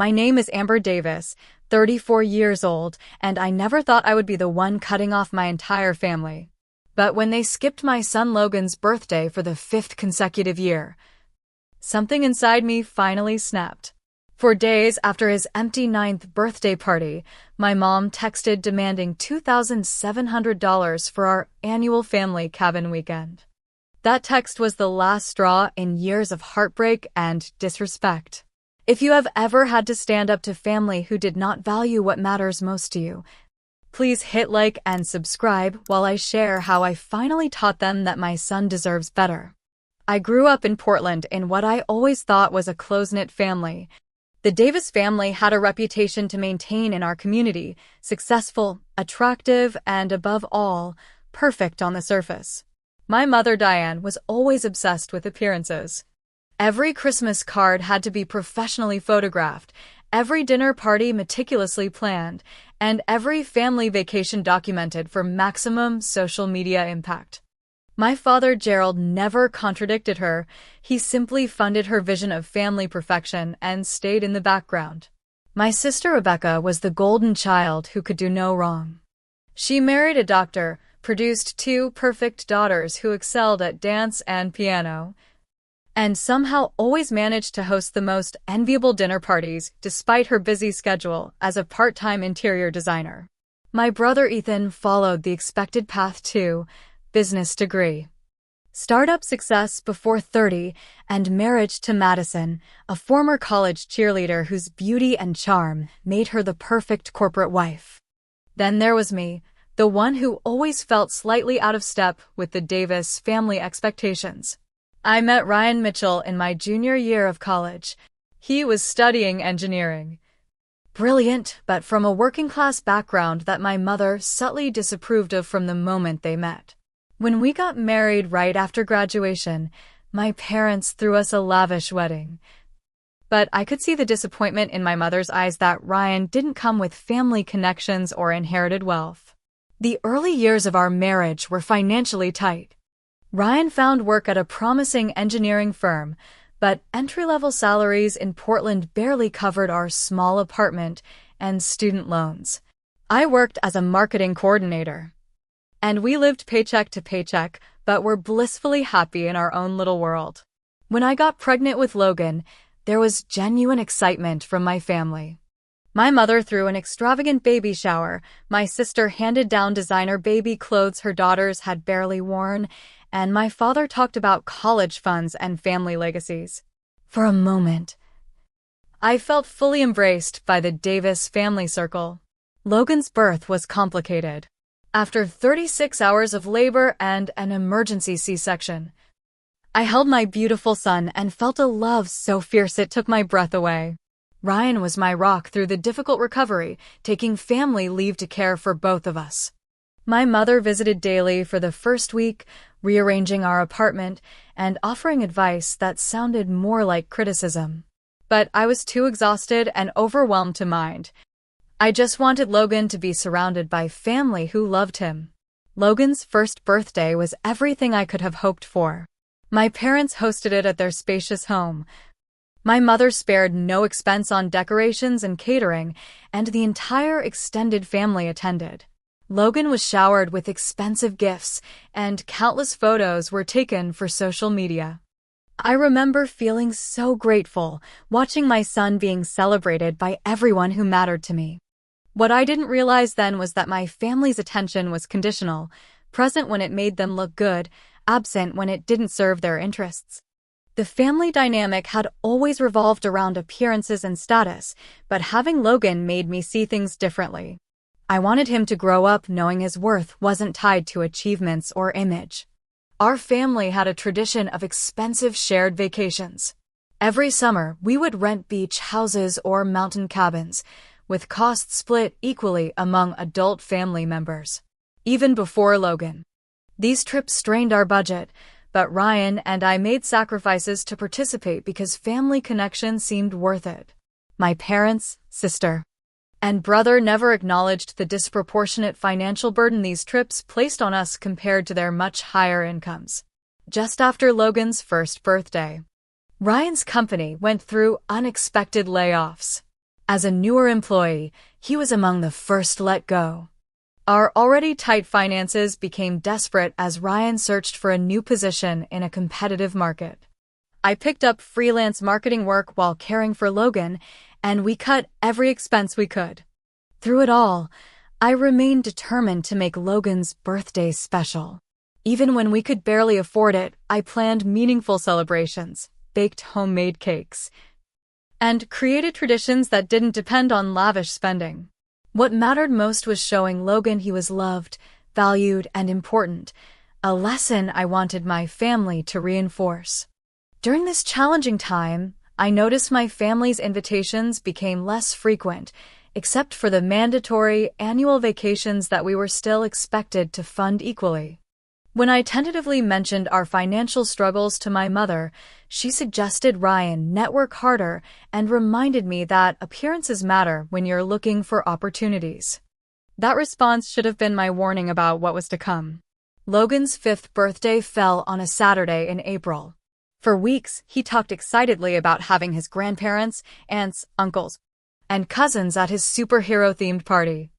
My name is Amber Davis, 34 years old, and I never thought I would be the one cutting off my entire family. But when they skipped my son Logan's birthday for the 5th consecutive year, something inside me finally snapped. For days after his empty 9th birthday party, my mom texted demanding $2,700 for our annual family cabin weekend. That text was the last straw in years of heartbreak and disrespect. If you have ever had to stand up to family who did not value what matters most to you, please hit like and subscribe while I share how I finally taught them that my son deserves better. I grew up in Portland in what I always thought was a close-knit family. The Davis family had a reputation to maintain in our community: successful, attractive, and above all, perfect on the surface. My mother, Diane, was always obsessed with appearances. Every Christmas card had to be professionally photographed, every dinner party meticulously planned, and every family vacation documented for maximum social media impact. My father, Gerald, never contradicted her. He simply funded her vision of family perfection and stayed in the background. My sister Rebecca was the golden child who could do no wrong. She married a doctor, produced 2 perfect daughters who excelled at dance and piano, and somehow always managed to host the most enviable dinner parties despite her busy schedule as a part-time interior designer. My brother Ethan followed the expected path too: business degree, startup success before 30, and marriage to Madison, a former college cheerleader whose beauty and charm made her the perfect corporate wife. Then there was me, the one who always felt slightly out of step with the Davis family expectations. I met Ryan Mitchell in my junior year of college. He was studying engineering. Brilliant, but from a working-class background that my mother subtly disapproved of from the moment they met. When we got married right after graduation, my parents threw us a lavish wedding. But I could see the disappointment in my mother's eyes that Ryan didn't come with family connections or inherited wealth. The early years of our marriage were financially tight. Ryan found work at a promising engineering firm, but entry-level salaries in Portland barely covered our small apartment and student loans. I worked as a marketing coordinator, and we lived paycheck to paycheck, but were blissfully happy in our own little world. When I got pregnant with Logan, there was genuine excitement from my family. My mother threw an extravagant baby shower, my sister handed down designer baby clothes her daughters had barely worn, and my father talked about college funds and family legacies. For a moment, I felt fully embraced by the Davis family circle. Logan's birth was complicated. After 36 hours of labor and an emergency C-section, I held my beautiful son and felt a love so fierce it took my breath away. Ryan was my rock through the difficult recovery, taking family leave to care for both of us. My mother visited daily for the first week, rearranging our apartment and offering advice that sounded more like criticism. But I was too exhausted and overwhelmed to mind. I just wanted Logan to be surrounded by family who loved him. Logan's first birthday was everything I could have hoped for. My parents hosted it at their spacious home. My mother spared no expense on decorations and catering, and the entire extended family attended. Logan was showered with expensive gifts, and countless photos were taken for social media. I remember feeling so grateful, watching my son being celebrated by everyone who mattered to me. What I didn't realize then was that my family's attention was conditional, present when it made them look good, absent when it didn't serve their interests. The family dynamic had always revolved around appearances and status, but having Logan made me see things differently. I wanted him to grow up knowing his worth wasn't tied to achievements or image. Our family had a tradition of expensive shared vacations. Every summer, we would rent beach houses or mountain cabins, with costs split equally among adult family members. Even before Logan, these trips strained our budget, but Ryan and I made sacrifices to participate because family connection seemed worth it. My parents, sister, and brother never acknowledged the disproportionate financial burden these trips placed on us compared to their much higher incomes. Just after Logan's first birthday, Ryan's company went through unexpected layoffs. As a newer employee, he was among the first let go. Our already tight finances became desperate as Ryan searched for a new position in a competitive market. I picked up freelance marketing work while caring for Logan, and we cut every expense we could. Through it all, I remained determined to make Logan's birthday special. Even when we could barely afford it, I planned meaningful celebrations, baked homemade cakes, and created traditions that didn't depend on lavish spending. What mattered most was showing Logan he was loved, valued, and important, a lesson I wanted my family to reinforce. During this challenging time, I noticed my family's invitations became less frequent, except for the mandatory annual vacations that we were still expected to fund equally. When I tentatively mentioned our financial struggles to my mother, she suggested Ryan network harder and reminded me that appearances matter when you're looking for opportunities. That response should have been my warning about what was to come. Logan's 5th birthday fell on a Saturday in April. For weeks, he talked excitedly about having his grandparents, aunts, uncles, and cousins at his superhero-themed party.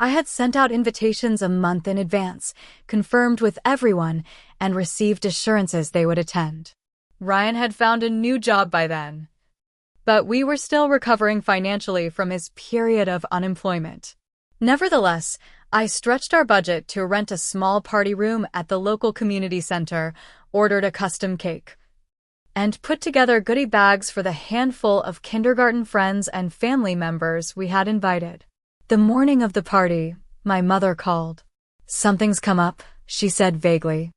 I had sent out invitations a month in advance, confirmed with everyone, and received assurances they would attend. Ryan had found a new job by then, but we were still recovering financially from his period of unemployment. Nevertheless, I stretched our budget to rent a small party room at the local community center, ordered a custom cake, and put together goodie bags for the handful of kindergarten friends and family members we had invited. The morning of the party, my mother called. "Something's come up," she said vaguely.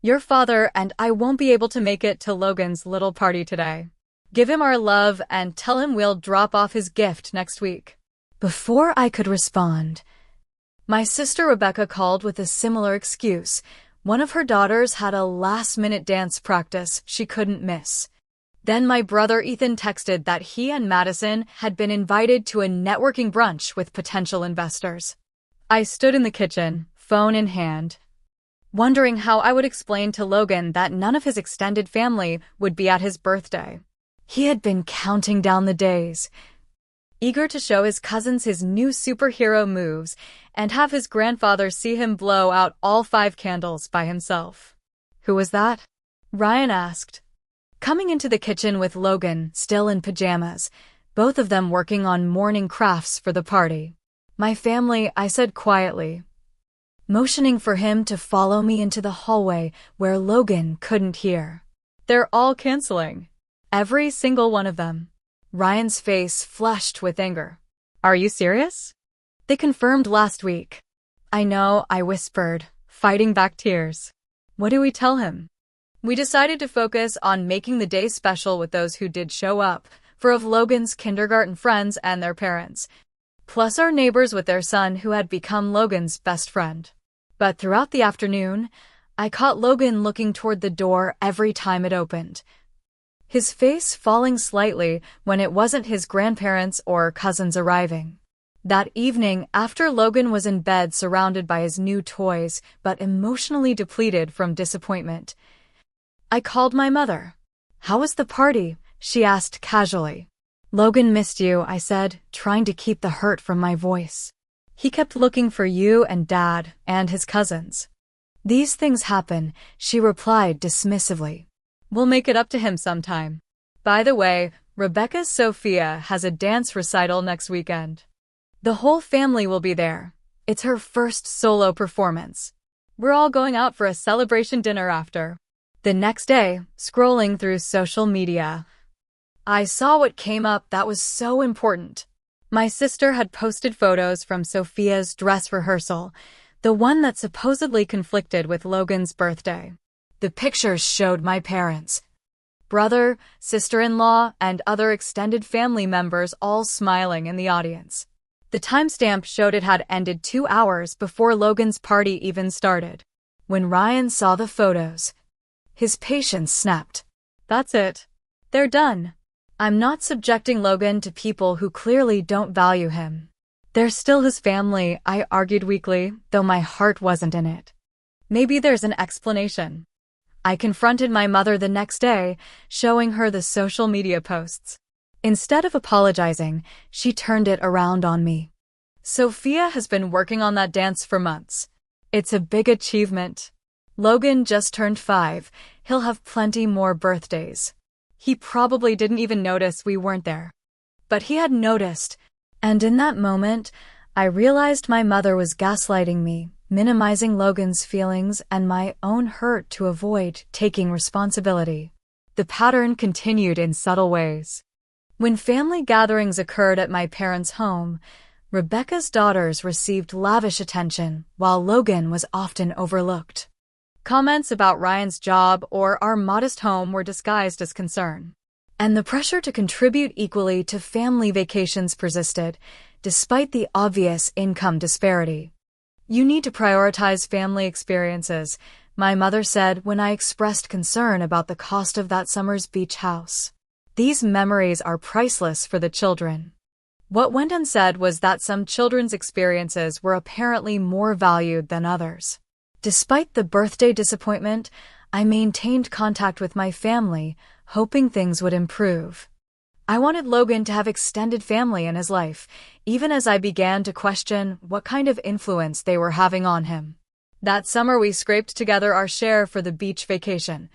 "Your father and I won't be able to make it to Logan's little party today. Give him our love and tell him we'll drop off his gift next week." Before I could respond, my sister Rebecca called with a similar excuse. One of her daughters had a last-minute dance practice she couldn't miss. Then my brother Ethan texted that he and Madison had been invited to a networking brunch with potential investors. I stood in the kitchen, phone in hand, wondering how I would explain to Logan that none of his extended family would be at his birthday. He had been counting down the days, eager to show his cousins his new superhero moves and have his grandfather see him blow out all 5 candles by himself. "Who was that?" Ryan asked, coming into the kitchen with Logan still in pajamas, both of them working on morning crafts for the party. "My family," I said quietly, motioning for him to follow me into the hallway where Logan couldn't hear. "They're all canceling. Every single one of them." Ryan's face flushed with anger. "Are you serious?" "They confirmed last week." "I know," I whispered, fighting back tears. "What do we tell him?" We decided to focus on making the day special with those who did show up, for of Logan's kindergarten friends and their parents, plus our neighbors with their son who had become Logan's best friend. But throughout the afternoon, I caught Logan looking toward the door every time it opened, his face falling slightly when it wasn't his grandparents or cousins arriving. That evening, after Logan was in bed surrounded by his new toys but emotionally depleted from disappointment, I called my mother. "How was the party?" she asked casually. "Logan missed you," I said, trying to keep the hurt from my voice. "He kept looking for you and Dad and his cousins." "These things happen," she replied dismissively. "We'll make it up to him sometime. By the way, Rebecca's Sophia has a dance recital next weekend. The whole family will be there. It's her first solo performance. We're all going out for a celebration dinner after." The next day, scrolling through social media, I saw what came up that was so important. My sister had posted photos from Sophia's dress rehearsal, the one that supposedly conflicted with Logan's birthday. The pictures showed my parents, brother, sister-in-law, and other extended family members all smiling in the audience. The timestamp showed it had ended 2 hours before Logan's party even started. When Ryan saw the photos, his patience snapped. "That's it. They're done. I'm not subjecting Logan to people who clearly don't value him. They're still his family," I argued weakly, though my heart wasn't in it. "Maybe there's an explanation." I confronted my mother the next day, showing her the social media posts. Instead of apologizing, she turned it around on me. Sophia has been working on that dance for months. It's a big achievement. Logan just turned 5. He'll have plenty more birthdays. He probably didn't even notice we weren't there. But he had noticed, and in that moment, I realized my mother was gaslighting me, minimizing Logan's feelings and my own hurt to avoid taking responsibility. The pattern continued in subtle ways. When family gatherings occurred at my parents' home, Rebecca's daughters received lavish attention, while Logan was often overlooked. Comments about Ryan's job or our modest home were disguised as concern. And the pressure to contribute equally to family vacations persisted, despite the obvious income disparity. "You need to prioritize family experiences," my mother said when I expressed concern about the cost of that summer's beach house. These memories are priceless for the children. What went unsaid was that some children's experiences were apparently more valued than others. Despite the birthday disappointment, I maintained contact with my family, hoping things would improve. I wanted Logan to have extended family in his life, even as I began to question what kind of influence they were having on him. That summer we scraped together our share for the beach vacation,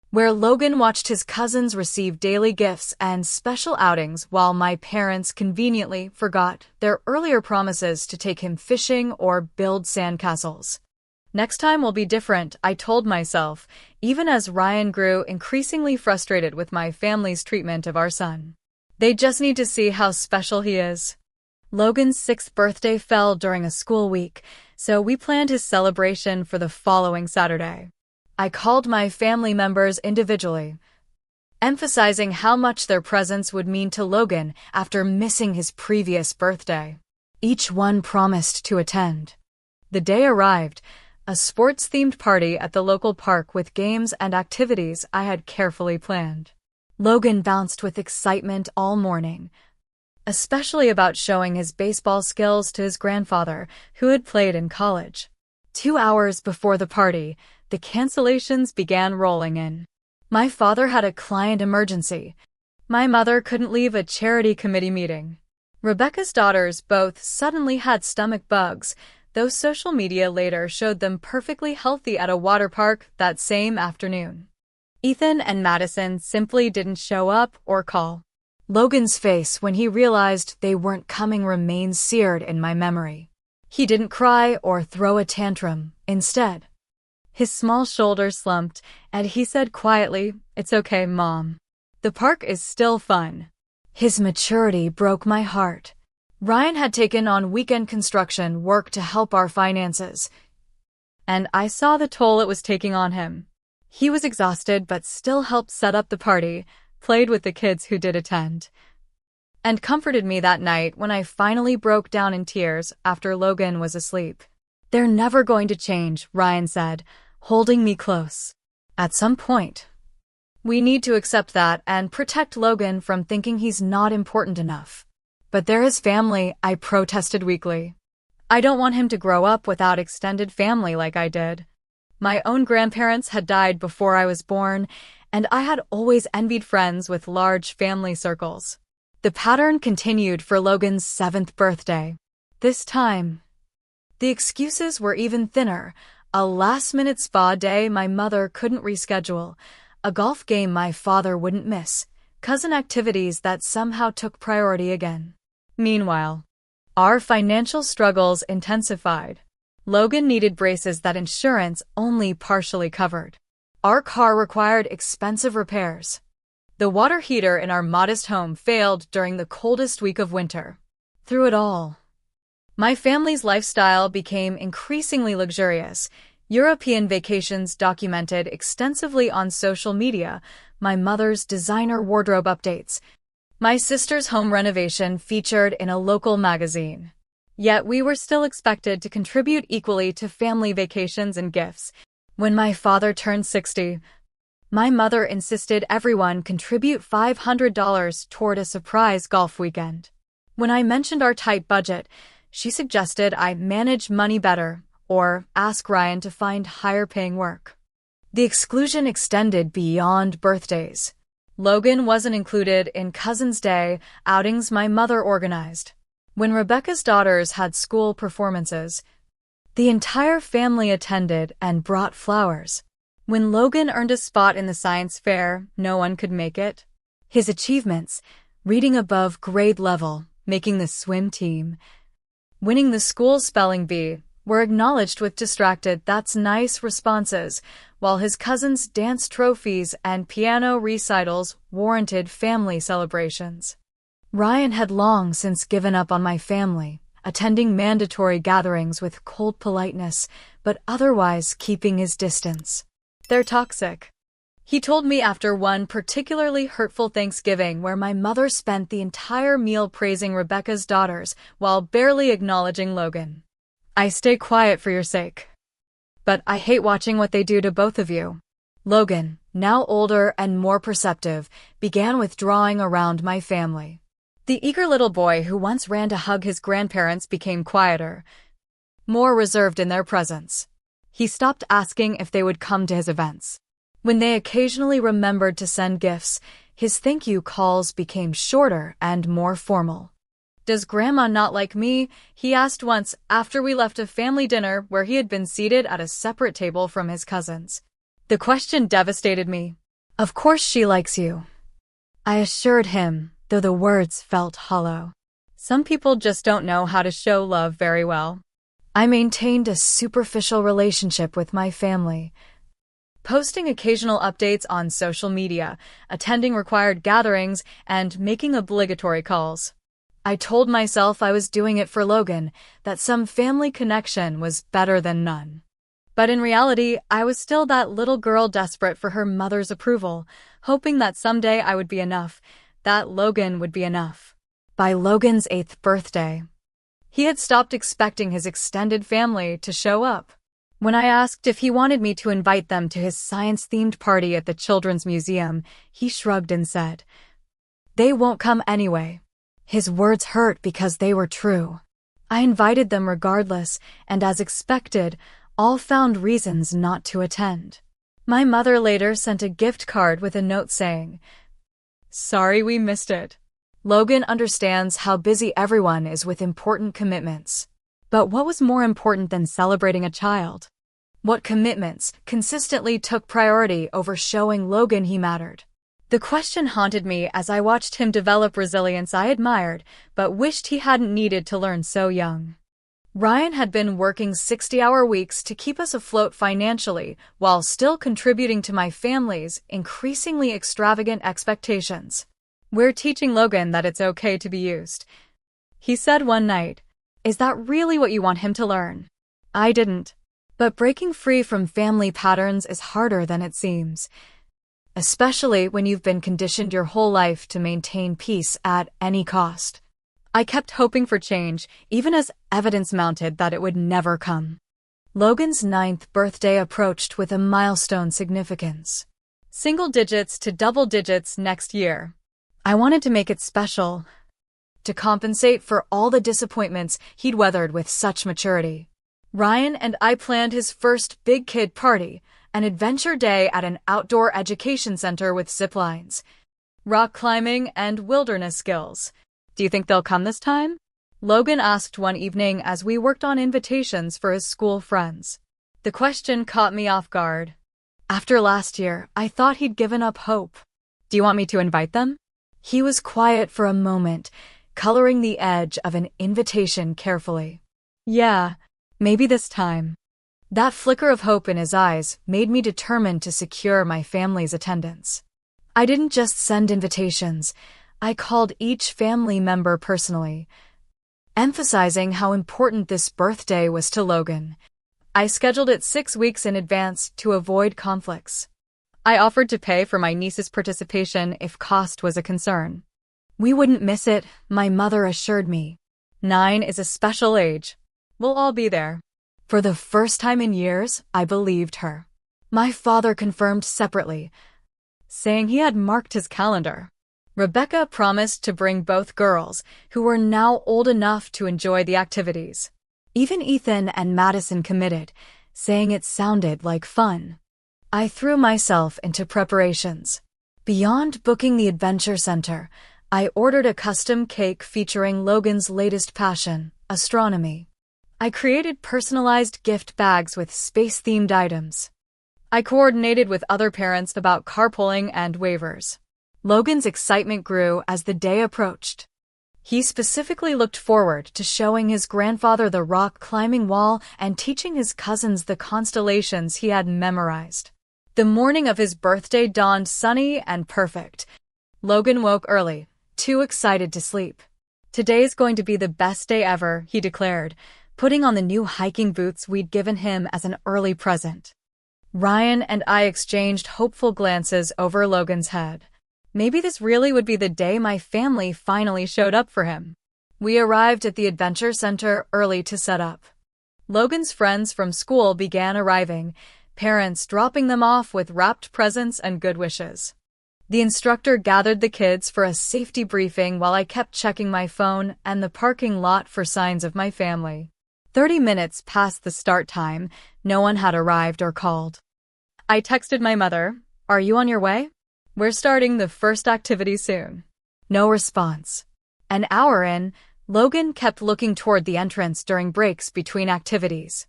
where Logan watched his cousins receive daily gifts and special outings while my parents conveniently forgot their earlier promises to take him fishing or build sandcastles. "Next time will be different," I told myself, even as Ryan grew increasingly frustrated with my family's treatment of our son. "They just need to see how special he is." Logan's 6th birthday fell during a school week, so we planned his celebration for the following Saturday. I called my family members individually, emphasizing how much their presence would mean to Logan after missing his previous birthday. Each one promised to attend. The day arrived, a sports-themed party at the local park with games and activities I had carefully planned. Logan bounced with excitement all morning, especially about showing his baseball skills to his grandfather, who had played in college. 2 hours before the party, the cancellations began rolling in. My father had a client emergency. My mother couldn't leave a charity committee meeting. Rebecca's daughters both suddenly had stomach bugs, though social media later showed them perfectly healthy at a water park that same afternoon. Ethan and Madison simply didn't show up or call. Logan's face when he realized they weren't coming remains seared in my memory. He didn't cry or throw a tantrum. Instead, his small shoulders slumped, and he said quietly, "It's okay, Mom. The park is still fun." His maturity broke my heart. Ryan had taken on weekend construction work to help our finances, and I saw the toll it was taking on him. He was exhausted but still helped set up the party, played with the kids who did attend, and comforted me that night when I finally broke down in tears after Logan was asleep. "They're never going to change," Ryan said, holding me close. "At some point, we need to accept that and protect Logan from thinking he's not important enough." "But they're his family," I protested weakly. "I don't want him to grow up without extended family like I did. My own grandparents had died before I was born, and I had always envied friends with large family circles." The pattern continued for Logan's 7th birthday. This time, the excuses were even thinner. A last-minute spa day my mother couldn't reschedule, a golf game my father wouldn't miss, cousin activities that somehow took priority again. Meanwhile, our financial struggles intensified. Logan needed braces that insurance only partially covered. Our car required expensive repairs. The water heater in our modest home failed during the coldest week of winter. Through it all, my family's lifestyle became increasingly luxurious. European vacations documented extensively on social media, my mother's designer wardrobe updates, my sister's home renovation featured in a local magazine. Yet we were still expected to contribute equally to family vacations and gifts. When my father turned 60, my mother insisted everyone contribute $500 toward a surprise golf weekend. When I mentioned our tight budget, she suggested I manage money better or ask Ryan to find higher-paying work. The exclusion extended beyond birthdays. Logan wasn't included in Cousin's Day outings my mother organized. When Rebecca's daughters had school performances, the entire family attended and brought flowers. When Logan earned a spot in the science fair, no one could make it. His achievements, reading above grade level, making the swim team, winning the school spelling bee, were acknowledged with distracted "that's nice" responses, while his cousin's dance trophies and piano recitals warranted family celebrations. Ryan had long since given up on my family, attending mandatory gatherings with cold politeness, but otherwise keeping his distance. They're toxic. He told me after one particularly hurtful Thanksgiving where my mother spent the entire meal praising Rebecca's daughters while barely acknowledging Logan. I stay quiet for your sake. But I hate watching what they do to both of you. Logan, now older and more perceptive, began withdrawing around my family. The eager little boy who once ran to hug his grandparents became quieter, more reserved in their presence. He stopped asking if they would come to his events. When they occasionally remembered to send gifts, his thank you calls became shorter and more formal. "Does Grandma not like me?" he asked once after we left a family dinner where he had been seated at a separate table from his cousins. The question devastated me. "Of course she likes you," I assured him, though the words felt hollow. Some people just don't know how to show love very well. I maintained a superficial relationship with my family, posting occasional updates on social media, attending required gatherings, and making obligatory calls. I told myself I was doing it for Logan, that some family connection was better than none. But in reality, I was still that little girl desperate for her mother's approval, hoping that someday I would be enough, that Logan would be enough. By Logan's 8th birthday, he had stopped expecting his extended family to show up. When I asked if he wanted me to invite them to his science-themed party at the Children's Museum, he shrugged and said, "They won't come anyway." His words hurt because they were true. I invited them regardless, and as expected, all found reasons not to attend. My mother later sent a gift card with a note saying, "Sorry we missed it." Logan understands how busy everyone is with important commitments. But what was more important than celebrating a child? What commitments consistently took priority over showing Logan he mattered? The question haunted me as I watched him develop resilience I admired, but wished he hadn't needed to learn so young. Ryan had been working 60-hour weeks to keep us afloat financially while still contributing to my family's increasingly extravagant expectations. "We're teaching Logan that it's okay to be used," he said one night. "Is that really what you want him to learn?" I didn't. But breaking free from family patterns is harder than it seems, especially when you've been conditioned your whole life to maintain peace at any cost. I kept hoping for change, even as evidence mounted that it would never come. Logan's 9th birthday approached with a milestone significance. Single digits to double digits next year. I wanted to make it special, to compensate for all the disappointments he'd weathered with such maturity. Ryan and I planned his first big kid party, an adventure day at an outdoor education center with zip lines, rock climbing, and wilderness skills. "Do you think they'll come this time?" Logan asked one evening as we worked on invitations for his school friends. The question caught me off guard. After last year, I thought he'd given up hope. "Do you want me to invite them?" He was quiet for a moment, coloring the edge of an invitation carefully. "Yeah, maybe this time." That flicker of hope in his eyes made me determined to secure my family's attendance. I didn't just send invitations, I called each family member personally, emphasizing how important this birthday was to Logan. I scheduled it 6 weeks in advance to avoid conflicts. I offered to pay for my niece's participation if cost was a concern. "We wouldn't miss it," my mother assured me. 9 is a special age. We'll all be there. For the first time in years, I believed her. My father confirmed separately, saying he had marked his calendar. Rebecca promised to bring both girls, who were now old enough to enjoy the activities. Even Ethan and Madison committed, saying it sounded like fun. I threw myself into preparations. Beyond booking the adventure center, I ordered a custom cake featuring Logan's latest passion, astronomy. I created personalized gift bags with space-themed items. I coordinated with other parents about carpooling and waivers. Logan's excitement grew as the day approached. He specifically looked forward to showing his grandfather the rock-climbing wall and teaching his cousins the constellations he had memorized. The morning of his birthday dawned sunny and perfect. Logan woke early, too excited to sleep. "Today's going to be the best day ever," he declared, putting on the new hiking boots we'd given him as an early present. Ryan and I exchanged hopeful glances over Logan's head. Maybe this really would be the day my family finally showed up for him. We arrived at the adventure center early to set up. Logan's friends from school began arriving, parents dropping them off with wrapped presents and good wishes. The instructor gathered the kids for a safety briefing while I kept checking my phone and the parking lot for signs of my family. 30 minutes past the start time, no one had arrived or called. I texted my mother, "Are you on your way? We're starting the first activity soon." No response. An hour in, Logan kept looking toward the entrance during breaks between activities.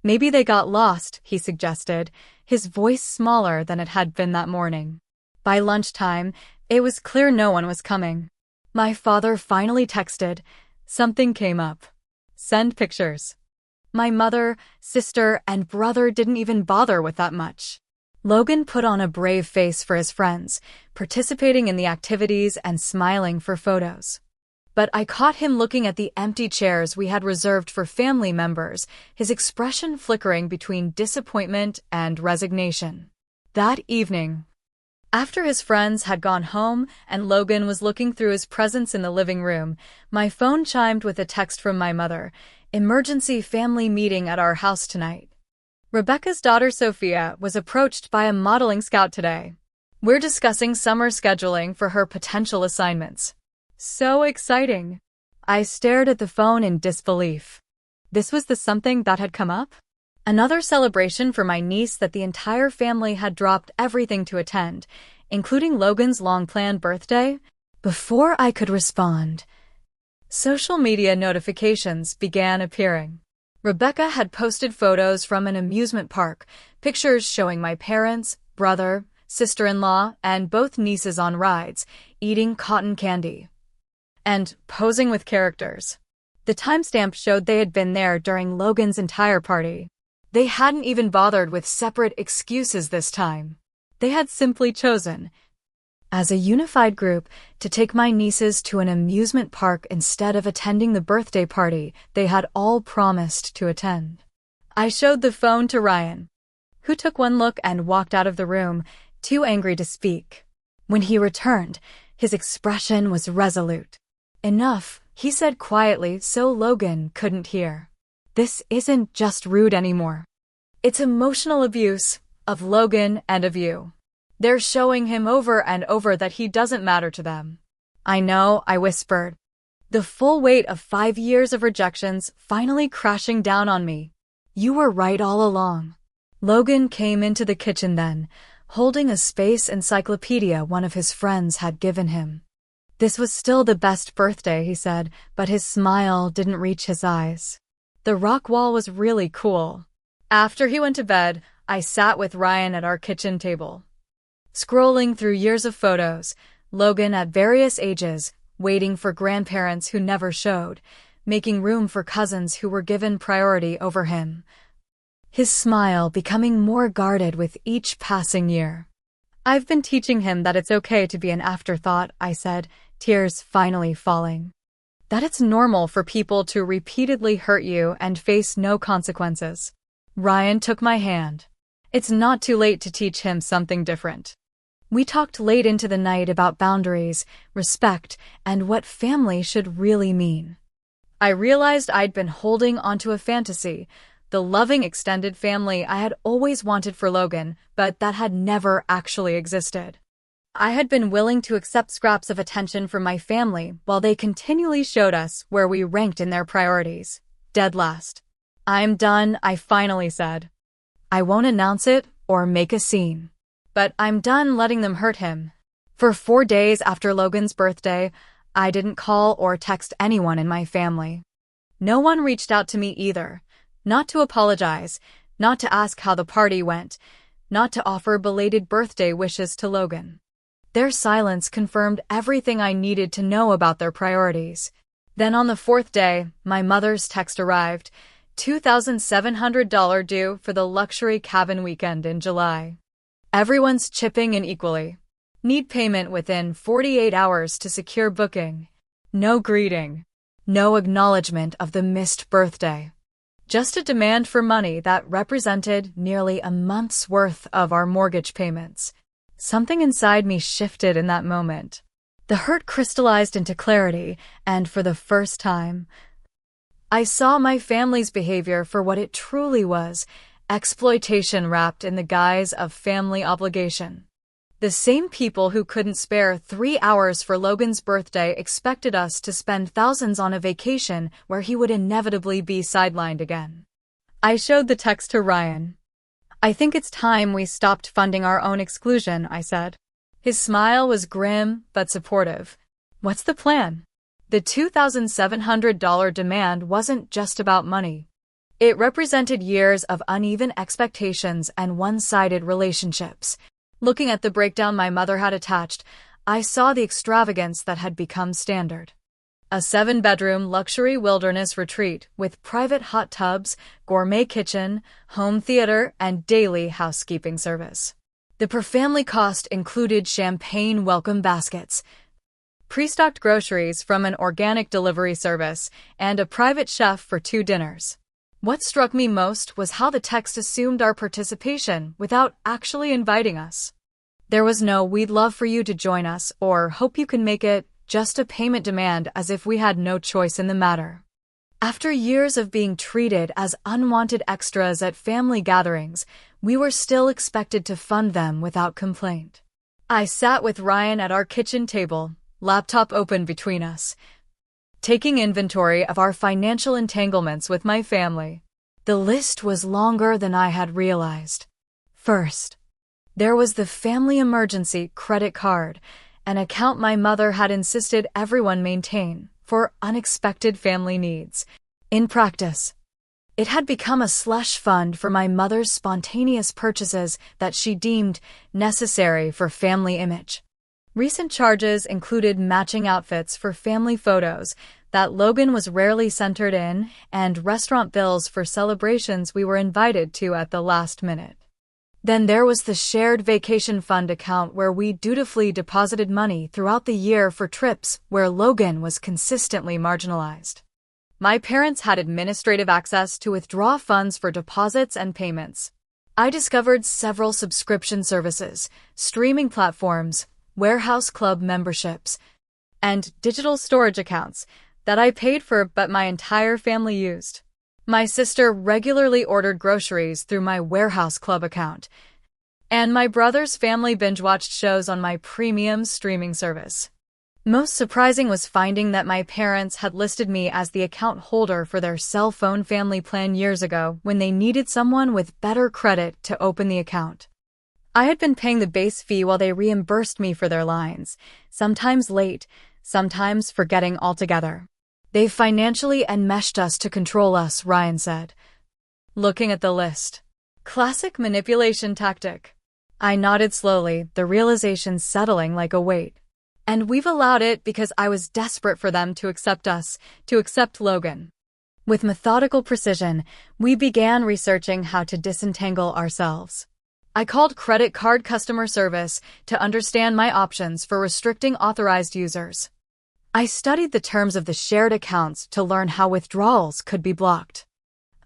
"Maybe they got lost," he suggested, his voice smaller than it had been that morning. By lunchtime, it was clear no one was coming. My father finally texted, "Something came up. Send pictures." My mother, sister, and brother didn't even bother with that much. Logan put on a brave face for his friends, participating in the activities and smiling for photos. But I caught him looking at the empty chairs we had reserved for family members, his expression flickering between disappointment and resignation. That evening, after his friends had gone home and Logan was looking through his presents in the living room, my phone chimed with a text from my mother, "Emergency family meeting at our house tonight. Rebecca's daughter Sophia was approached by a modeling scout today. We're discussing summer scheduling for her potential assignments." So exciting. I stared at the phone in disbelief. This was the something that had come up? Another celebration for my niece that the entire family had dropped everything to attend, including Logan's long-planned birthday? Before I could respond, social media notifications began appearing. Rebecca had posted photos from an amusement park, pictures showing my parents, brother, sister-in-law, and both nieces on rides, eating cotton candy and posing with characters. The timestamp showed they had been there during Logan's entire party. They hadn't even bothered with separate excuses this time. They had simply chosen, as a unified group, to take my nieces to an amusement park instead of attending the birthday party they had all promised to attend. I showed the phone to Ryan, who took one look and walked out of the room, too angry to speak. When he returned, his expression was resolute. "Enough," he said quietly so Logan couldn't hear. "This isn't just rude anymore. It's emotional abuse, of Logan and of you. They're showing him over and over that he doesn't matter to them." "I know," I whispered. The full weight of 5 years of rejections finally crashing down on me. "You were right all along." Logan came into the kitchen then, holding a space encyclopedia one of his friends had given him. This was still the best birthday, he said, but his smile didn't reach his eyes. The rock wall was really cool. After he went to bed, I sat with Ryan at our kitchen table, scrolling through years of photos, Logan at various ages, waiting for grandparents who never showed, making room for cousins who were given priority over him. His smile becoming more guarded with each passing year. "I've been teaching him that it's okay to be an afterthought," I said, tears finally falling. "That it's normal for people to repeatedly hurt you and face no consequences." Ryan took my hand. "It's not too late to teach him something different." We talked late into the night about boundaries, respect, and what family should really mean. I realized I'd been holding onto a fantasy, the loving extended family I had always wanted for Logan, but that had never actually existed. I had been willing to accept scraps of attention from my family while they continually showed us where we ranked in their priorities. Dead last. "I'm done," I finally said. "I won't announce it or make a scene. But I'm done letting them hurt him." For 4 days after Logan's birthday, I didn't call or text anyone in my family. No one reached out to me either, not to apologize, not to ask how the party went, not to offer belated birthday wishes to Logan. Their silence confirmed everything I needed to know about their priorities. Then on the fourth day, my mother's text arrived, $2,700 due for the luxury cabin weekend in July. Everyone's chipping in equally. Need payment within 48 hours to secure booking. No greeting. No acknowledgement of the missed birthday. Just a demand for money that represented nearly a month's worth of our mortgage payments. Something inside me shifted in that moment. The hurt crystallized into clarity, and for the first time, I saw my family's behavior for what it truly was, exploitation wrapped in the guise of family obligation. The same people who couldn't spare 3 hours for Logan's birthday expected us to spend thousands on a vacation where he would inevitably be sidelined again. I showed the text to Ryan. "I think it's time we stopped funding our own exclusion," I said. His smile was grim but supportive. "What's the plan?" The $2,700 demand wasn't just about money. It represented years of uneven expectations and one-sided relationships. Looking at the breakdown my mother had attached, I saw the extravagance that had become standard. A 7-bedroom luxury wilderness retreat with private hot tubs, gourmet kitchen, home theater, and daily housekeeping service. The per-family cost included champagne welcome baskets, pre-stocked groceries from an organic delivery service, and a private chef for 2 dinners. What struck me most was how the text assumed our participation without actually inviting us. There was no "we'd love for you to join us" or "hope you can make it," just a payment demand as if we had no choice in the matter. After years of being treated as unwanted extras at family gatherings, we were still expected to fund them without complaint. I sat with Ryan at our kitchen table, laptop open between us, taking inventory of our financial entanglements with my family. The list was longer than I had realized. First, there was the family emergency credit card, an account my mother had insisted everyone maintain for unexpected family needs. In practice, it had become a slush fund for my mother's spontaneous purchases that she deemed necessary for family image. Recent charges included matching outfits for family photos that Logan was rarely centered in, and restaurant bills for celebrations we were invited to at the last minute. Then there was the shared vacation fund account where we dutifully deposited money throughout the year for trips where Logan was consistently marginalized. My parents had administrative access to withdraw funds for deposits and payments. I discovered several subscription services, streaming platforms, warehouse club memberships, and digital storage accounts that I paid for but my entire family used. My sister regularly ordered groceries through my warehouse club account, and my brother's family binge-watched shows on my premium streaming service. Most surprising was finding that my parents had listed me as the account holder for their cell phone family plan years ago when they needed someone with better credit to open the account. I had been paying the base fee while they reimbursed me for their lines, sometimes late, sometimes forgetting altogether. "They financially enmeshed us to control us," Ryan said, looking at the list. Classic manipulation tactic. I nodded slowly, the realization settling like a weight. And we've allowed it because I was desperate for them to accept us, to accept Logan. With methodical precision, we began researching how to disentangle ourselves. I called credit card customer service to understand my options for restricting authorized users. I studied the terms of the shared accounts to learn how withdrawals could be blocked.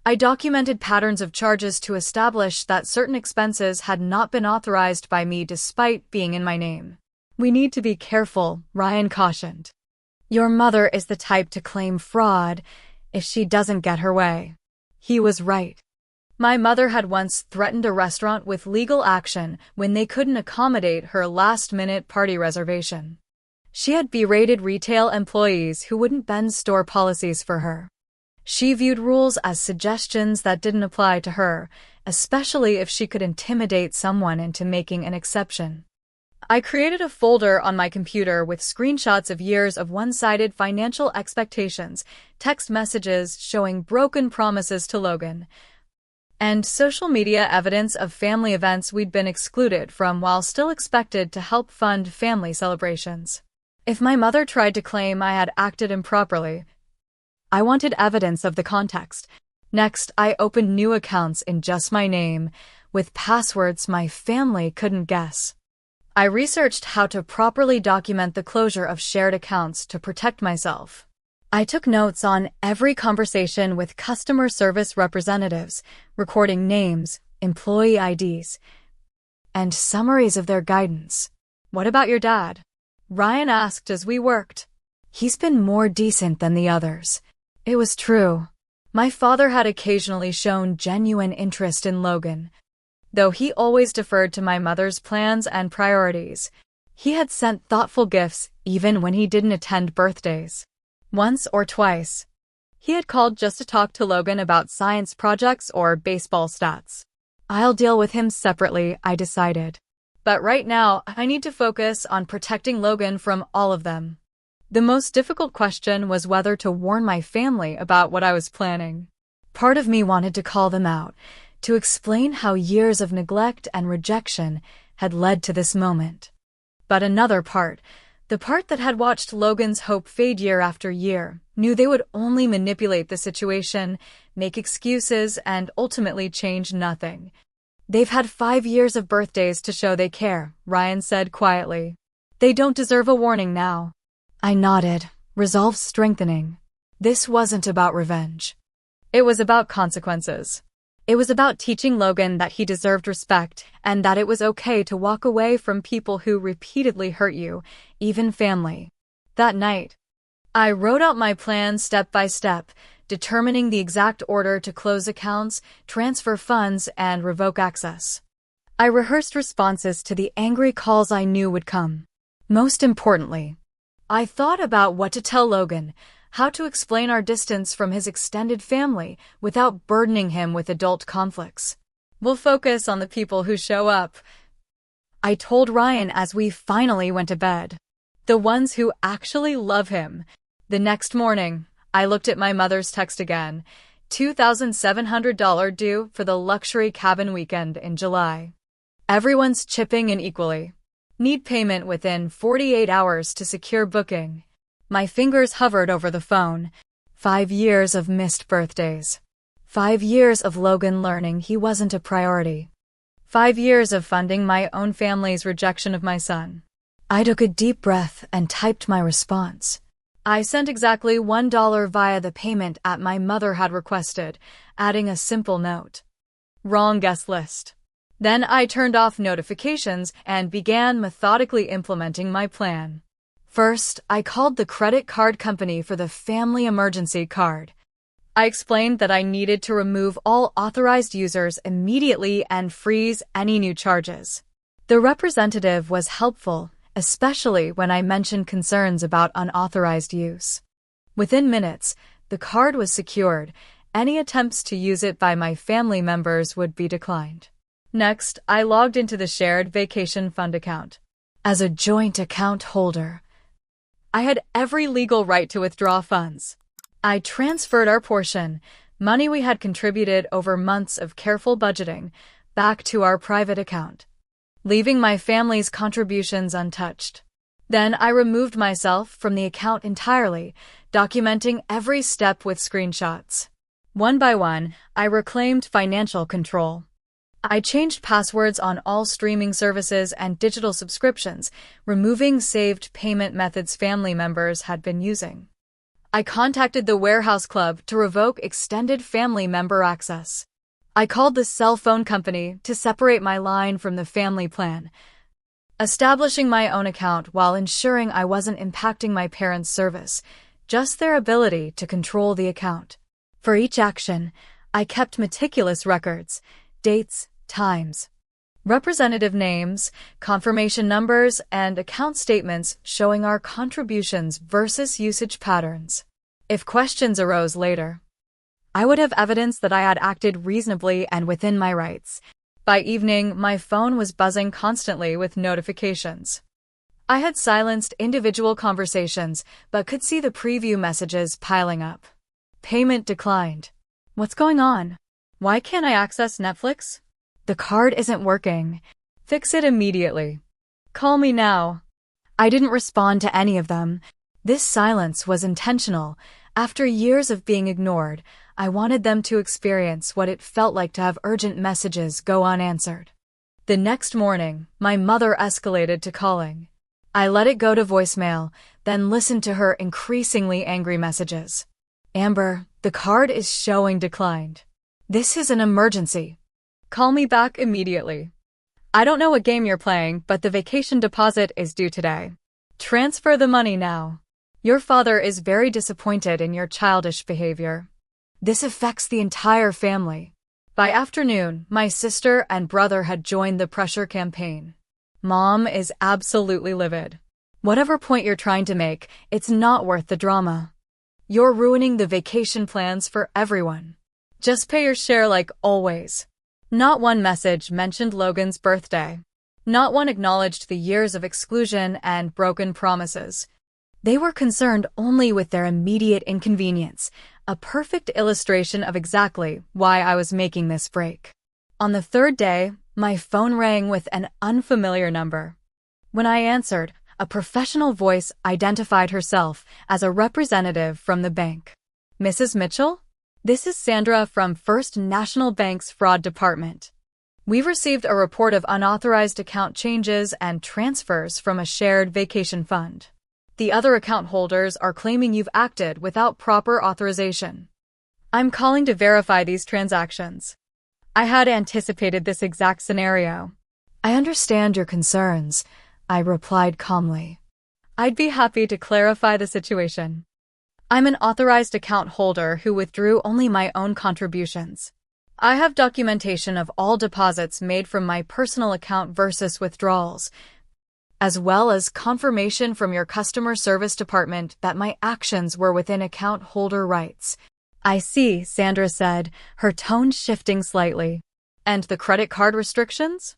I documented patterns of charges to establish that certain expenses had not been authorized by me despite being in my name. "We need to be careful," Ryan cautioned. "Your mother is the type to claim fraud if she doesn't get her way." He was right. My mother had once threatened a restaurant with legal action when they couldn't accommodate her last-minute party reservation. She had berated retail employees who wouldn't bend store policies for her. She viewed rules as suggestions that didn't apply to her, especially if she could intimidate someone into making an exception. I created a folder on my computer with screenshots of years of one-sided financial expectations, text messages showing broken promises to Logan, and social media evidence of family events we'd been excluded from while still expected to help fund family celebrations. If my mother tried to claim I had acted improperly, I wanted evidence of the context. Next, I opened new accounts in just my name, with passwords my family couldn't guess. I researched how to properly document the closure of shared accounts to protect myself. I took notes on every conversation with customer service representatives, recording names, employee IDs, and summaries of their guidance. "What about your dad?" Ryan asked as we worked. "He's been more decent than the others." It was true. My father had occasionally shown genuine interest in Logan, though he always deferred to my mother's plans and priorities. He had sent thoughtful gifts even when he didn't attend birthdays. Once or twice, he had called just to talk to Logan about science projects or baseball stats. I'll deal with him separately, I decided. But right now, I need to focus on protecting Logan from all of them. The most difficult question was whether to warn my family about what I was planning. Part of me wanted to call them out, to explain how years of neglect and rejection had led to this moment. But another part, the part that had watched Logan's hope fade year after year, knew they would only manipulate the situation, make excuses, and ultimately change nothing. "They've had 5 years of birthdays to show they care," Ryan said quietly. "They don't deserve a warning now." I nodded, resolve strengthening. This wasn't about revenge. It was about consequences. It was about teaching Logan that he deserved respect and that it was okay to walk away from people who repeatedly hurt you, even family. That night, I wrote out my plan step by step, determining the exact order to close accounts, transfer funds, and revoke access. I rehearsed responses to the angry calls I knew would come. Most importantly, I thought about what to tell Logan, how to explain our distance from his extended family without burdening him with adult conflicts. "We'll focus on the people who show up," I told Ryan as we finally went to bed. "The ones who actually love him." The next morning, I looked at my mother's text again. $2,700 due for the luxury cabin weekend in July. Everyone's chipping in equally. Need payment within 48 hours to secure booking. My fingers hovered over the phone. 5 years of missed birthdays. 5 years of Logan learning he wasn't a priority. 5 years of funding my own family's rejection of my son. I took a deep breath and typed my response. I sent exactly $1 via the payment app my mother had requested, adding a simple note. Wrong guest list. Then I turned off notifications and began methodically implementing my plan. First, I called the credit card company for the family emergency card. I explained that I needed to remove all authorized users immediately and freeze any new charges. The representative was helpful, especially when I mentioned concerns about unauthorized use. Within minutes, the card was secured. Any attempts to use it by my family members would be declined. Next, I logged into the shared vacation fund account. As a joint account holder, I had every legal right to withdraw funds. I transferred our portion, money we had contributed over months of careful budgeting, back to our private account, leaving my family's contributions untouched. Then I removed myself from the account entirely, documenting every step with screenshots. One by one, I reclaimed financial control. I changed passwords on all streaming services and digital subscriptions, removing saved payment methods family members had been using. I contacted the Warehouse Club to revoke extended family member access. I called the cell phone company to separate my line from the family plan, establishing my own account while ensuring I wasn't impacting my parents' service, just their ability to control the account. For each action, I kept meticulous records, dates, times, representative names, confirmation numbers, and account statements showing our contributions versus usage patterns. If questions arose later, I would have evidence that I had acted reasonably and within my rights. By evening, my phone was buzzing constantly with notifications. I had silenced individual conversations, but could see the preview messages piling up. Payment declined. What's going on? Why can't I access Netflix? The card isn't working. Fix it immediately. Call me now. I didn't respond to any of them. This silence was intentional. After years of being ignored, I wanted them to experience what it felt like to have urgent messages go unanswered. The next morning, my mother escalated to calling. I let it go to voicemail, then listened to her increasingly angry messages. Amber, the card is showing declined. This is an emergency. Call me back immediately. I don't know what game you're playing, but the vacation deposit is due today. Transfer the money now. Your father is very disappointed in your childish behavior. This affects the entire family. By afternoon, my sister and brother had joined the pressure campaign. Mom is absolutely livid. Whatever point you're trying to make, it's not worth the drama. You're ruining the vacation plans for everyone. Just pay your share like always. Not one message mentioned Logan's birthday. Not one acknowledged the years of exclusion and broken promises. They were concerned only with their immediate inconvenience, a perfect illustration of exactly why I was making this break. On the third day, my phone rang with an unfamiliar number. When I answered, a professional voice identified herself as a representative from the bank. Mrs. Mitchell? This is Sandra from First National Bank's Fraud Department. We've received a report of unauthorized account changes and transfers from a shared vacation fund. The other account holders are claiming you've acted without proper authorization. I'm calling to verify these transactions. I had anticipated this exact scenario. I understand your concerns, I replied calmly. I'd be happy to clarify the situation. I'm an authorized account holder who withdrew only my own contributions. I have documentation of all deposits made from my personal account versus withdrawals, as well as confirmation from your customer service department that my actions were within account holder rights. I see, Sandra said, her tone shifting slightly. And the credit card restrictions?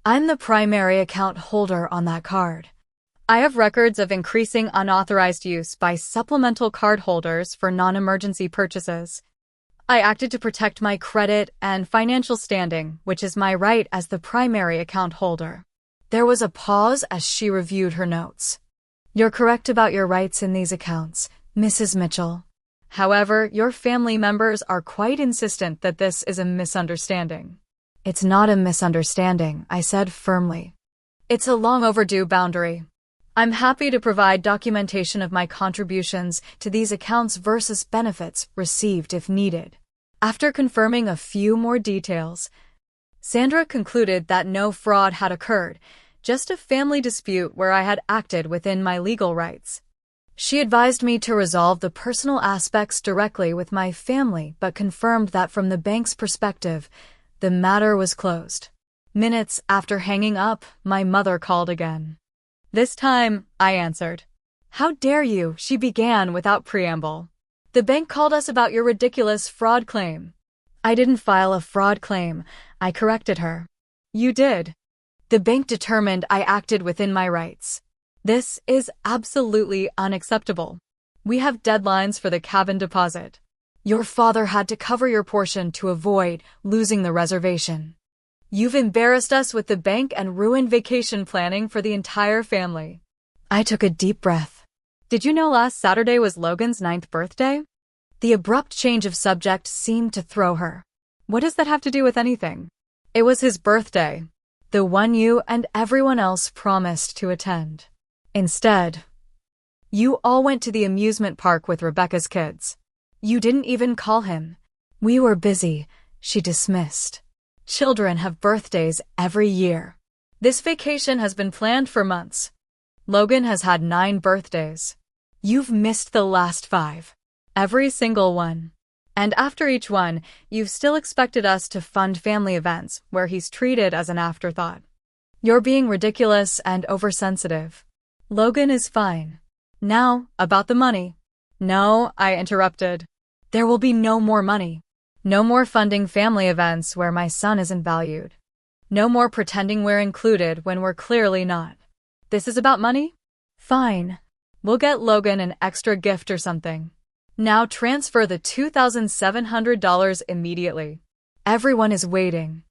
I'm the primary account holder on that card. I have records of increasing unauthorized use by supplemental card holders for non-emergency purchases. I acted to protect my credit and financial standing, which is my right as the primary account holder. There was a pause as she reviewed her notes. You're correct about your rights in these accounts, Mrs. Mitchell. However, your family members are quite insistent that this is a misunderstanding. It's not a misunderstanding, I said firmly. It's a long overdue boundary. I'm happy to provide documentation of my contributions to these accounts versus benefits received if needed. After confirming a few more details, Sandra concluded that no fraud had occurred, just a family dispute where I had acted within my legal rights. She advised me to resolve the personal aspects directly with my family, but confirmed that from the bank's perspective, the matter was closed. Minutes after hanging up, my mother called again. This time, I answered. How dare you, she began without preamble. The bank called us about your ridiculous fraud claim. I didn't file a fraud claim, I corrected her. You did. The bank determined I acted within my rights. This is absolutely unacceptable. We have deadlines for the cabin deposit. Your father had to cover your portion to avoid losing the reservation. You've embarrassed us with the bank and ruined vacation planning for the entire family. I took a deep breath. Did you know last Saturday was Logan's 9th birthday? The abrupt change of subject seemed to throw her. What does that have to do with anything? It was his birthday, the one you and everyone else promised to attend. Instead, you all went to the amusement park with Rebecca's kids. You didn't even call him. We were busy, she dismissed. Children have birthdays every year. This vacation has been planned for months. Logan has had 9 birthdays. You've missed the last 5. Every single one. And after each one, you've still expected us to fund family events where he's treated as an afterthought. You're being ridiculous and oversensitive. Logan is fine. Now, about the money. No, I interrupted. There will be no more money. No more funding family events where my son isn't valued. No more pretending we're included when we're clearly not. This is about money? Fine. We'll get Logan an extra gift or something. Now transfer the $2,700 immediately. Everyone is waiting.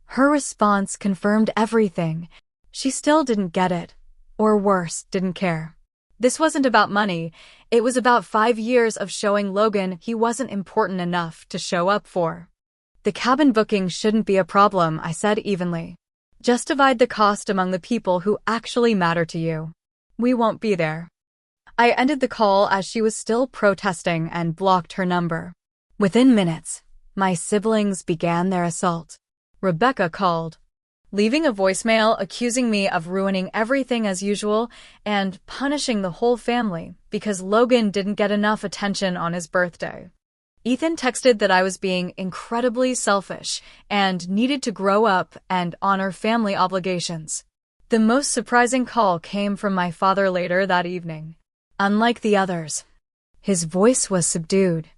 Her response confirmed everything. She still didn't get it. Or worse, didn't care. This wasn't about money. It was about 5 years of showing Logan he wasn't important enough to show up for. The cabin booking shouldn't be a problem, I said evenly. Just divide the cost among the people who actually matter to you. We won't be there. I ended the call as she was still protesting and blocked her number. Within minutes, my siblings began their assault. Rebecca called, leaving a voicemail accusing me of ruining everything as usual and punishing the whole family because Logan didn't get enough attention on his birthday. Ethan texted that I was being incredibly selfish and needed to grow up and honor family obligations. The most surprising call came from my father later that evening. Unlike the others, his voice was subdued.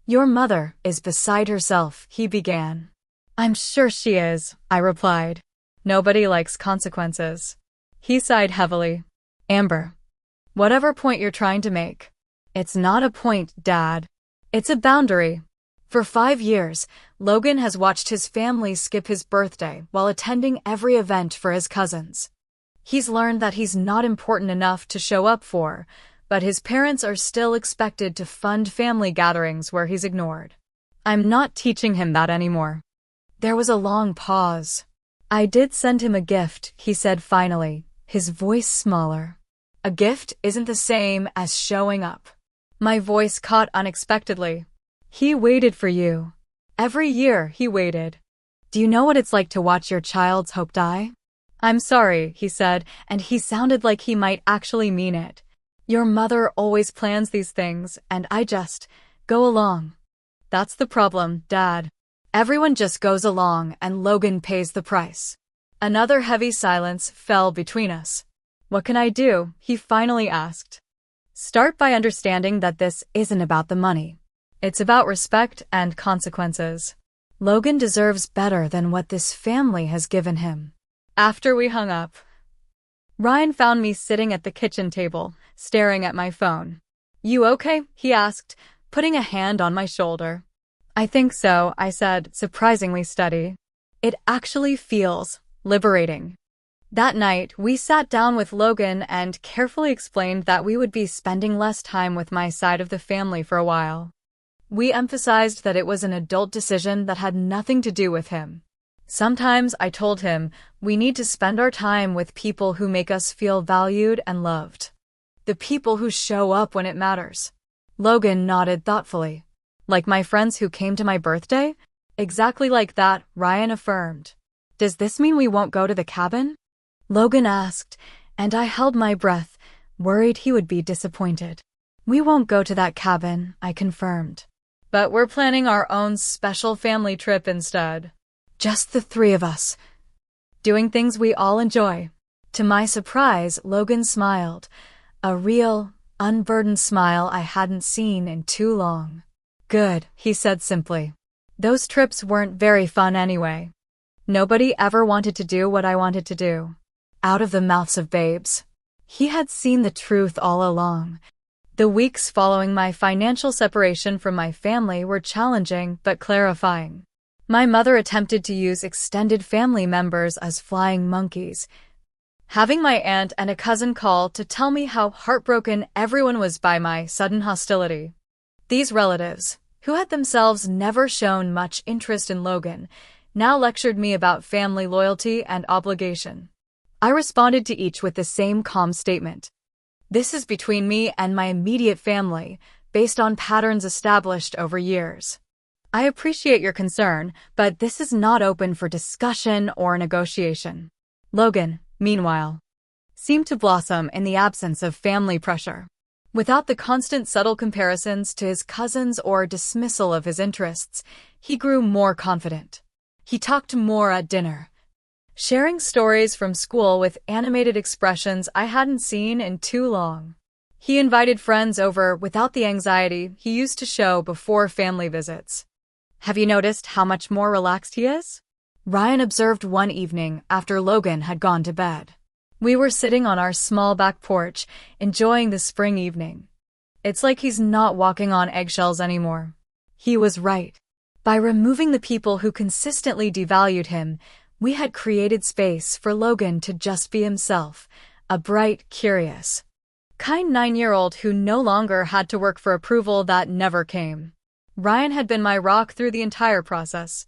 Your mother is beside herself, he began. I'm sure she is, I replied. Nobody likes consequences. He sighed heavily. Amber, whatever point you're trying to make, it's not a point, Dad. It's a boundary. For 5 years, Logan has watched his family skip his birthday while attending every event for his cousins. He's learned that he's not important enough to show up for, but his parents are still expected to fund family gatherings where he's ignored. I'm not teaching him that anymore. There was a long pause. I did send him a gift, he said finally, his voice smaller. A gift isn't the same as showing up. My voice caught unexpectedly. He waited for you. Every year he waited. Do you know what it's like to watch your child's hope die? I'm sorry, he said, and he sounded like he might actually mean it. Your mother always plans these things, and I just go along. That's the problem, Dad. Everyone just goes along and Logan pays the price. Another heavy silence fell between us. What can I do? He finally asked. Start by understanding that this isn't about the money. It's about respect and consequences. Logan deserves better than what this family has given him. After we hung up, Ryan found me sitting at the kitchen table, staring at my phone. You okay? He asked, putting a hand on my shoulder. I think so, I said, surprisingly steady. It actually feels liberating. That night, we sat down with Logan and carefully explained that we would be spending less time with my side of the family for a while. We emphasized that it was an adult decision that had nothing to do with him. Sometimes, I told him, we need to spend our time with people who make us feel valued and loved. The people who show up when it matters. Logan nodded thoughtfully. Like my friends who came to my birthday? Exactly like that, Ryan affirmed. Does this mean we won't go to the cabin? Logan asked, and I held my breath, worried he would be disappointed. We won't go to that cabin, I confirmed. But we're planning our own special family trip instead. Just the 3 of us. Doing things we all enjoy. To my surprise, Logan smiled. A real, unburdened smile I hadn't seen in too long. Good, he said simply. Those trips weren't very fun anyway. Nobody ever wanted to do what I wanted to do. Out of the mouths of babes. He had seen the truth all along. The weeks following my financial separation from my family were challenging but clarifying. My mother attempted to use extended family members as flying monkeys, having my aunt and a cousin call to tell me how heartbroken everyone was by my sudden hostility. These relatives, who had themselves never shown much interest in Logan, now lectured me about family loyalty and obligation. I responded to each with the same calm statement. This is between me and my immediate family, based on patterns established over years. I appreciate your concern, but this is not open for discussion or negotiation. Logan, meanwhile, seemed to blossom in the absence of family pressure. Without the constant subtle comparisons to his cousins or dismissal of his interests, he grew more confident. He talked more at dinner, sharing stories from school with animated expressions I hadn't seen in too long. He invited friends over without the anxiety he used to show before family visits. Have you noticed how much more relaxed he is? Ryan observed one evening after Logan had gone to bed. We were sitting on our small back porch, enjoying the spring evening. It's like he's not walking on eggshells anymore. He was right. By removing the people who consistently devalued him, we had created space for Logan to just be himself, a bright, curious, kind 9-year-old who no longer had to work for approval that never came. Ryan had been my rock through the entire process.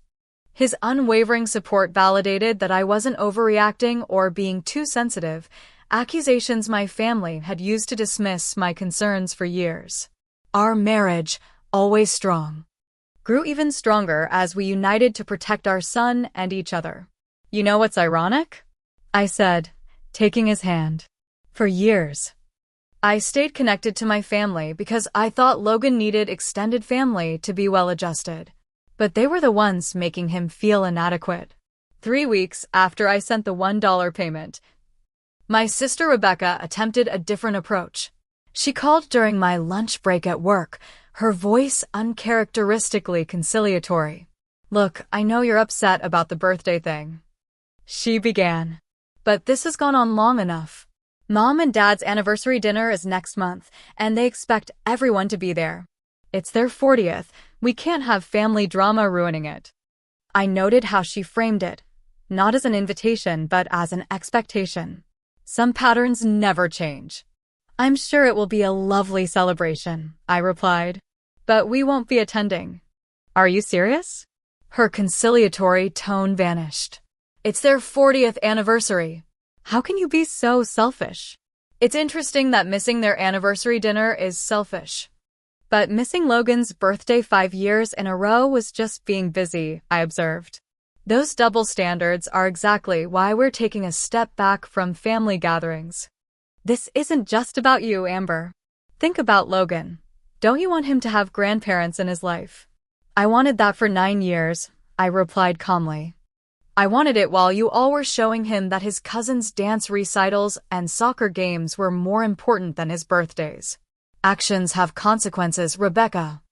His unwavering support validated that I wasn't overreacting or being too sensitive, accusations my family had used to dismiss my concerns for years. Our marriage, always strong, grew even stronger as we united to protect our son and each other. You know what's ironic? I said, taking his hand. For years, I stayed connected to my family because I thought Logan needed extended family to be well-adjusted. But they were the ones making him feel inadequate. 3 weeks after I sent the $1 payment, my sister Rebecca attempted a different approach. She called during my lunch break at work, her voice uncharacteristically conciliatory. "Look, I know you're upset about the birthday thing," she began. "But this has gone on long enough. Mom and Dad's anniversary dinner is next month, and they expect everyone to be there. It's their 40th. We can't have family drama ruining it." I noted how she framed it, not as an invitation but as an expectation. Some patterns never change. "I'm sure it will be a lovely celebration," I replied. "But we won't be attending." "Are you serious?" Her conciliatory tone vanished. "It's their 40th anniversary. How can you be so selfish?" It's interesting that missing their anniversary dinner is selfish. But missing Logan's birthday 5 years in a row was just being busy, I observed. Those double standards are exactly why we're taking a step back from family gatherings. This isn't just about you, Amber. Think about Logan. Don't you want him to have grandparents in his life? I wanted that for 9 years, I replied calmly. I wanted it while you all were showing him that his cousins' dance recitals and soccer games were more important than his birthdays. Actions have consequences, Rebecca.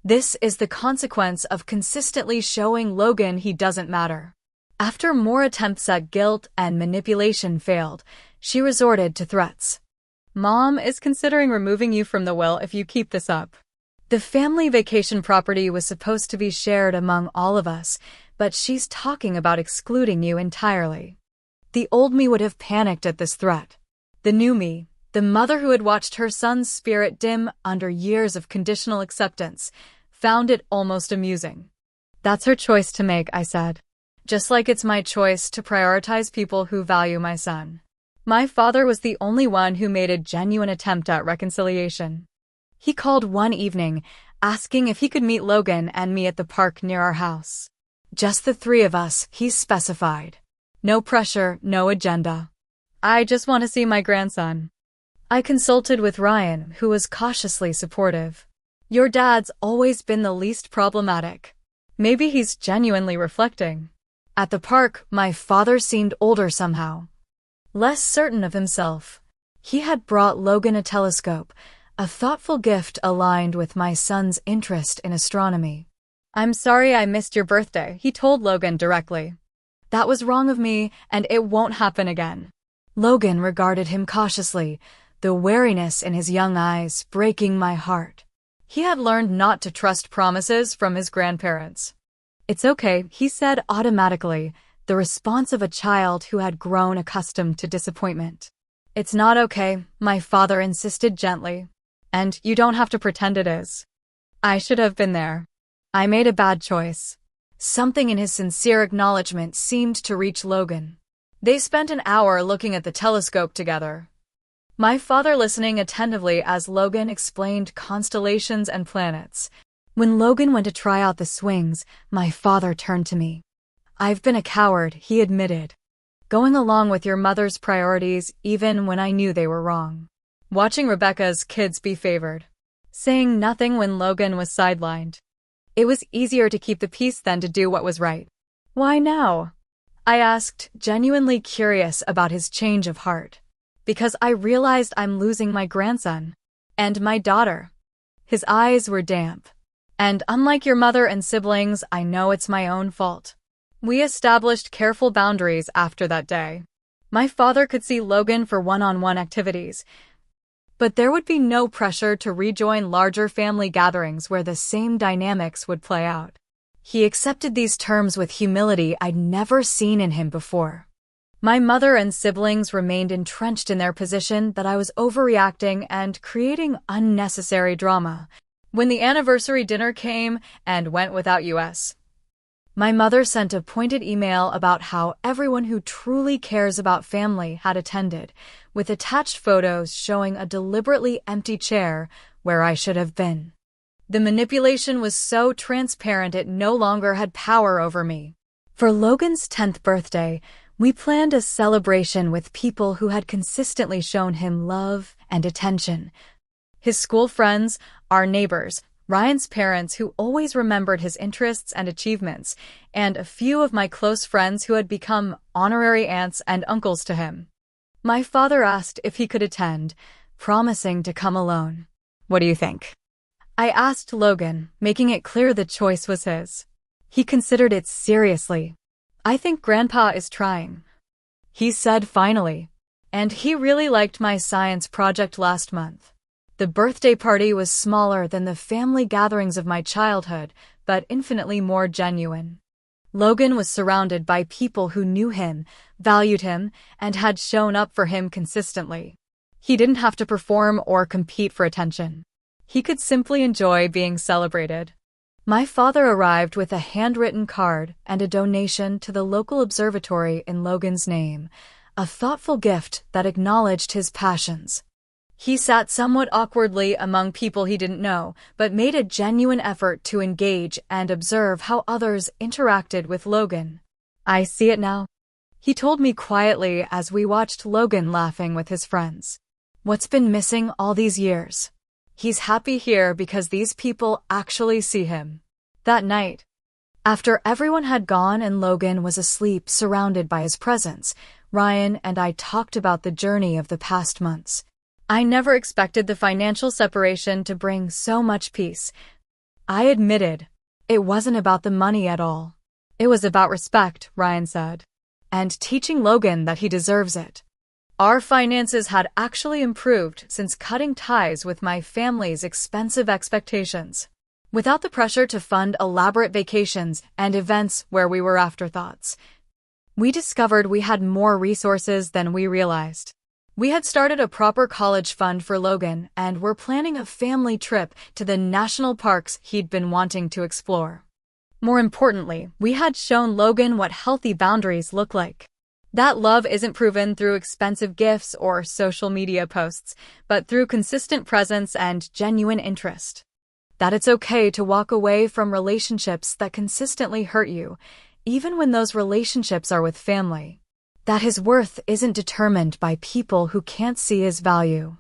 This is the consequence of consistently showing Logan he doesn't matter. After more attempts at guilt and manipulation failed, she resorted to threats. "Mom is considering removing you from the will if you keep this up." The family vacation property was supposed to be shared among all of us, but she's talking about excluding you entirely. The old me would have panicked at this threat. The new me, the mother who had watched her son's spirit dim under years of conditional acceptance, found it almost amusing. "That's her choice to make," I said. "Just like it's my choice to prioritize people who value my son." My father was the only one who made a genuine attempt at reconciliation. He called one evening, asking if he could meet Logan and me at the park near our house. Just the 3 of us, he specified. No pressure, no agenda. "I just want to see my grandson." I consulted with Ryan, who was cautiously supportive. "Your dad's always been the least problematic. Maybe he's genuinely reflecting." At the park, my father seemed older somehow, less certain of himself. He had brought Logan a telescope, a thoughtful gift aligned with my son's interest in astronomy. "I'm sorry I missed your birthday," he told Logan directly. "That was wrong of me, and it won't happen again." Logan regarded him cautiously, the wariness in his young eyes breaking my heart. He had learned not to trust promises from his grandparents. "It's okay," he said automatically, the response of a child who had grown accustomed to disappointment. "It's not okay," my father insisted gently. "And you don't have to pretend it is." I should have been there. I made a bad choice. Something in his sincere acknowledgement seemed to reach Logan. They spent an hour looking at the telescope together, my father listening attentively as Logan explained constellations and planets. When Logan went to try out the swings, my father turned to me. "I've been a coward," he admitted, "going along with your mother's priorities even when I knew they were wrong. Watching Rebecca's kids be favored. Saying nothing when Logan was sidelined. It was easier to keep the peace than to do what was right." "Why now?" I asked, genuinely curious about his change of heart. "Because I realized I'm losing my grandson. And my daughter." His eyes were damp. "And unlike your mother and siblings, I know it's my own fault. We established careful boundaries after that day. My father could see Logan for one-on-one activities, but there would be no pressure to rejoin larger family gatherings where the same dynamics would play out. He accepted these terms with humility I'd never seen in him before. My mother and siblings remained entrenched in their position that I was overreacting and creating unnecessary drama. When the anniversary dinner came and went without us, my mother sent a pointed email about how everyone who truly cares about family had attended, with attached photos showing a deliberately empty chair where I should have been. The manipulation was so transparent it no longer had power over me. For Logan's 10th birthday, we planned a celebration with people who had consistently shown him love and attention. His school friends, our neighbors, Ryan's parents who always remembered his interests and achievements, and a few of my close friends who had become honorary aunts and uncles to him. My father asked if he could attend, promising to come alone. What do you think? I asked Logan, making it clear the choice was his. He considered it seriously. I think Grandpa is trying, he said finally. And he really liked my science project last month. The birthday party was smaller than the family gatherings of my childhood, but infinitely more genuine. Logan was surrounded by people who knew him, valued him, and had shown up for him consistently. He didn't have to perform or compete for attention. He could simply enjoy being celebrated. My father arrived with a handwritten card and a donation to the local observatory in Logan's name, a thoughtful gift that acknowledged his passions. He sat somewhat awkwardly among people he didn't know, but made a genuine effort to engage and observe how others interacted with Logan. I see it now, he told me quietly as we watched Logan laughing with his friends. What's been missing all these years? He's happy here because these people actually see him. That night, after everyone had gone and Logan was asleep surrounded by his presence, Ryan and I talked about the journey of the past months. I never expected the financial separation to bring so much peace. I admitted, it wasn't about the money at all. It was about respect, Ryan said, and teaching Logan that he deserves it. Our finances had actually improved since cutting ties with my family's expensive expectations. Without the pressure to fund elaborate vacations and events where we were afterthoughts, we discovered we had more resources than we realized. We had started a proper college fund for Logan and were planning a family trip to the national parks he'd been wanting to explore. More importantly, we had shown Logan what healthy boundaries look like. That love isn't proven through expensive gifts or social media posts, but through consistent presence and genuine interest. That it's okay to walk away from relationships that consistently hurt you, even when those relationships are with family. That his worth isn't determined by people who can't see his value.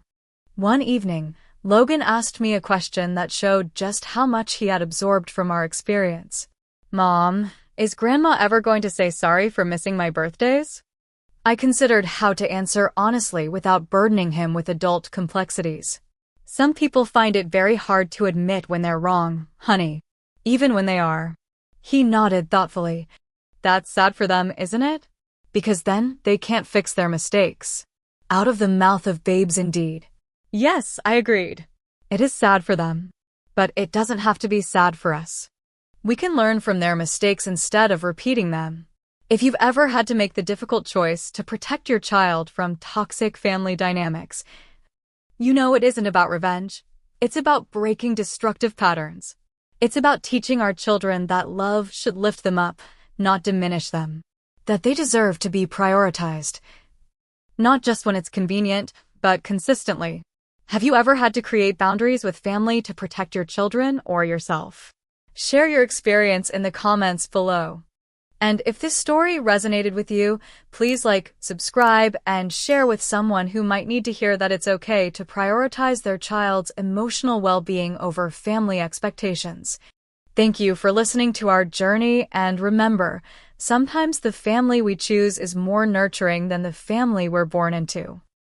One evening, Logan asked me a question that showed just how much he had absorbed from our experience. Mom, is Grandma ever going to say sorry for missing my birthdays? I considered how to answer honestly without burdening him with adult complexities. Some people find it very hard to admit when they're wrong, honey, even when they are. He nodded thoughtfully. That's sad for them, isn't it? Because then they can't fix their mistakes. Out of the mouth of babes indeed. Yes, I agreed. It is sad for them. But it doesn't have to be sad for us. We can learn from their mistakes instead of repeating them. If you've ever had to make the difficult choice to protect your child from toxic family dynamics, you know it isn't about revenge. It's about breaking destructive patterns. It's about teaching our children that love should lift them up, not diminish them. That they deserve to be prioritized. Not just when it's convenient, but consistently. Have you ever had to create boundaries with family to protect your children or yourself? Share your experience in the comments below. And if this story resonated with you, please like, subscribe, and share with someone who might need to hear that it's okay to prioritize their child's emotional well-being over family expectations. Thank you for listening to our journey, and remember, sometimes the family we choose is more nurturing than the family we're born into.